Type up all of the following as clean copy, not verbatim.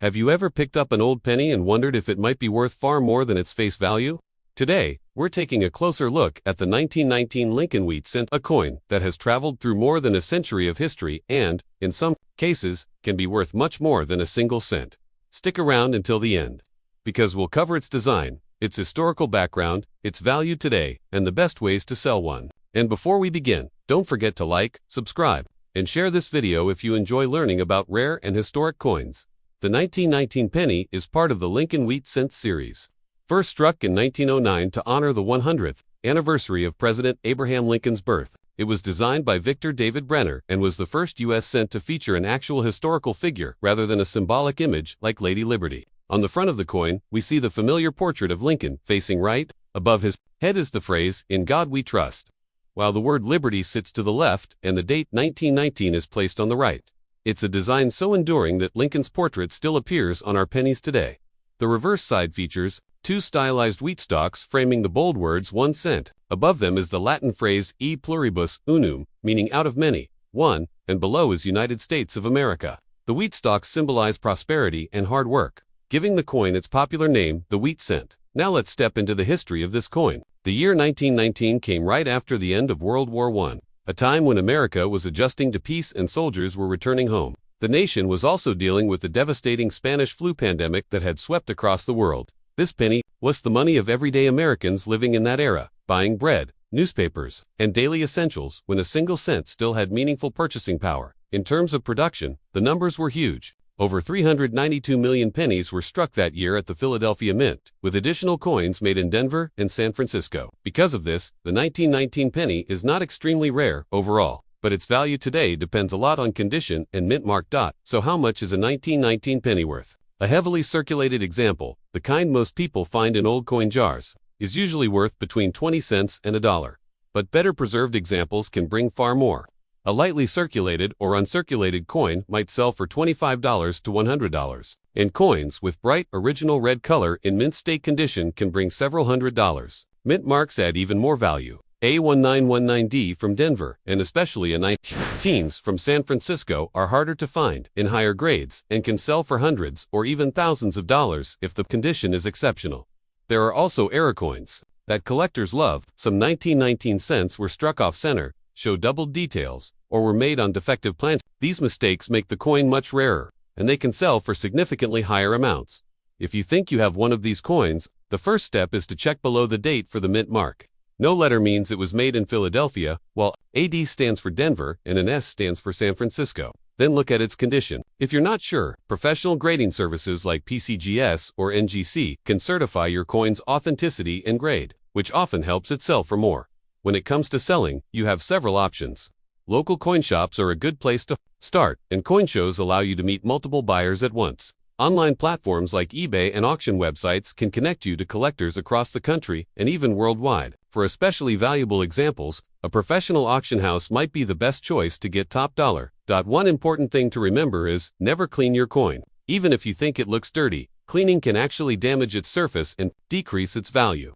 Have you ever picked up an old penny and wondered if it might be worth far more than its face value? Today, we're taking a closer look at the 1919 Lincoln Wheat Cent, a coin that has traveled through more than a century of history and, in some cases, can be worth much more than a single cent. Stick around until the end, because we'll cover its design, its historical background, its value today, and the best ways to sell one. And before we begin, don't forget to like, subscribe, and share this video if you enjoy learning about rare and historic coins. The 1919 penny is part of the Lincoln Wheat Cent series. First struck in 1909 to honor the 100th anniversary of President Abraham Lincoln's birth, it was designed by Victor David Brenner and was the first U.S. cent to feature an actual historical figure rather than a symbolic image like Lady Liberty. On the front of the coin, we see the familiar portrait of Lincoln facing right. Above his head is the phrase, "In God We Trust," while the word Liberty sits to the left and the date 1919 is placed on the right. It's a design so enduring that Lincoln's portrait still appears on our pennies today. The reverse side features two stylized wheat stalks framing the bold words 1 cent. Above them is the Latin phrase e pluribus unum, meaning out of many, one, and below is United States of America. The wheat stalks symbolize prosperity and hard work, giving the coin its popular name, the wheat cent. Now let's step into the history of this coin. The year 1919 came right after the end of World War I, a time when America was adjusting to peace and soldiers were returning home. The nation was also dealing with the devastating Spanish flu pandemic that had swept across the world. This penny was the money of everyday Americans living in that era, buying bread, newspapers, and daily essentials when a single cent still had meaningful purchasing power. In terms of production, the numbers were huge. Over 392 million pennies were struck that year at the Philadelphia Mint, with additional coins made in Denver and San Francisco. Because of this, the 1919 penny is not extremely rare overall, but its value today depends a lot on condition and mint mark. So how much is a 1919 penny worth? A heavily circulated example, the kind most people find in old coin jars, is usually worth between 20 cents and $1. But better preserved examples can bring far more. A lightly circulated or uncirculated coin might sell for $25 to $100, and coins with bright original red color in mint state condition can bring several $100s. Mint marks add even more value. A 1919D from Denver, and especially a 19s from San Francisco, are harder to find in higher grades and can sell for hundreds or even thousands of dollars if the condition is exceptional. There are also error coins that collectors love. Some 1919 cents were struck off center, show doubled details, or were made on defective plant. These mistakes make the coin much rarer, and they can sell for significantly higher amounts. If you think you have one of these coins, the first step is to check below the date for the mint mark. No letter means it was made in Philadelphia, while AD stands for Denver and an S stands for San Francisco. Then look at its condition. If you're not sure, professional grading services like PCGS or NGC can certify your coin's authenticity and grade, which often helps it sell for more. When it comes to selling, you have several options. Local coin shops are a good place to start, and coin shows allow you to meet multiple buyers at once. Online platforms like eBay and auction websites can connect you to collectors across the country and even worldwide. For especially valuable examples, a professional auction house might be the best choice to get top dollar. One important thing to remember is, never clean your coin. Even if you think it looks dirty, cleaning can actually damage its surface and decrease its value.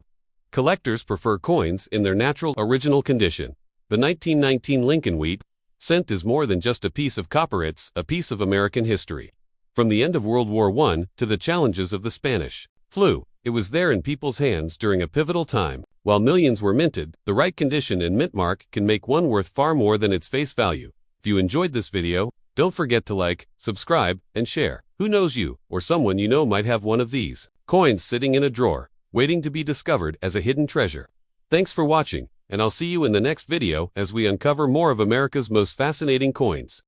Collectors prefer coins in their natural original condition. The 1919 Lincoln Wheat Cent is more than just a piece of copper, it's a piece of American history. From the end of World War I to the challenges of the Spanish flu, it was there in people's hands during a pivotal time. While millions were minted, the right condition and mint mark can make one worth far more than its face value. If you enjoyed this video, don't forget to like, subscribe, and share. Who knows, you or someone you know might have one of these coins sitting in a drawer, waiting to be discovered as a hidden treasure. Thanks for watching, and I'll see you in the next video as we uncover more of America's most fascinating coins.